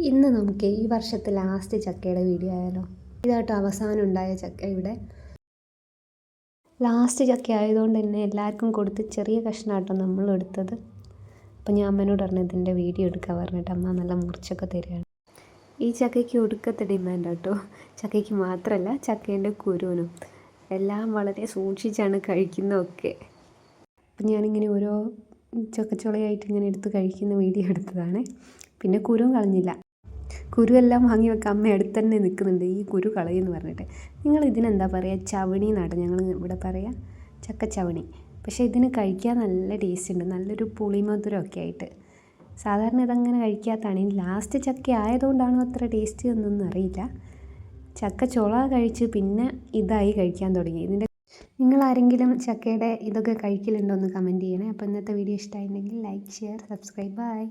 ഇന്ന് നമുക്ക് ഈ വർഷത്തെ ലാസ്റ്റ് ചക്കയുടെ വീഡിയോ ആയാലോ. ഇതാട്ടോ അവസാനം ഉണ്ടായ ചക്ക. ഇവിടെ ലാസ്റ്റ് ചക്ക ആയതുകൊണ്ട് തന്നെ എല്ലാവർക്കും കൊടുത്ത് ചെറിയ കഷ്ണമാട്ടോ നമ്മൾ എടുത്തത്. അപ്പം ഞാൻ അമ്മേനോട് പറഞ്ഞു ഇതിൻ്റെ വീഡിയോ എടുക്കാൻ പറഞ്ഞിട്ട് അമ്മ നല്ല മുറിച്ചൊക്കെ തരികയാണ്. ഈ ചക്കയ്ക്ക് ഒടുക്കത്തെ ഡിമാൻഡ് ആട്ടോ. ചക്കയ്ക്ക് മാത്രമല്ല ചക്കേൻ്റെ കുരുവിനും എല്ലാം വളരെ സൂക്ഷിച്ചാണ് കഴിക്കുന്നതൊക്കെ. അപ്പം ഞാനിങ്ങനെ ഓരോ ചക്കച്ചുളയായിട്ട് ഇങ്ങനെ എടുത്ത് കഴിക്കുന്ന വീഡിയോ എടുത്തതാണ്. പിന്നെ കുരുവും കളഞ്ഞില്ല. കുരുവെല്ലാം വാങ്ങി വെക്കാൻ അമ്മ അടുത്ത് തന്നെ നിൽക്കുന്നുണ്ട് ഈ കുരു കളയെന്ന് പറഞ്ഞിട്ട്. നിങ്ങൾ ഇതിനെന്താ പറയുക? ചവണി എന്നാണ് ഞങ്ങൾ ഇവിടെ പറയുക, ചക്കച്ചവണി. പക്ഷേ ഇതിന് കഴിക്കാൻ നല്ല ടേസ്റ്റ് ഉണ്ട്, നല്ലൊരു പുളിമധുരമൊക്കെ ആയിട്ട്. സാധാരണ ഇതങ്ങനെ കഴിക്കാത്തതാണ്. ഇനി ലാസ്റ്റ് ചക്ക ആയതുകൊണ്ടാണോ അത്ര ടേസ്റ്റ് എന്നൊന്നും അറിയില്ല. ചക്ക ചുള കഴിച്ച് പിന്നെ ഇതായി കഴിക്കാൻ തുടങ്ങി. നിങ്ങളാരെങ്കിലും ചക്കയുടെ ഇതൊക്കെ കഴിക്കലുണ്ടോ എന്ന് കമൻറ്റ് ചെയ്യണേ. അപ്പോൾ ഇന്നത്തെ വീഡിയോ ഇഷ്ടമായിട്ടുണ്ടെങ്കിൽ ലൈക്ക്, ഷെയർ, സബ്സ്ക്രൈബ്. ബൈ.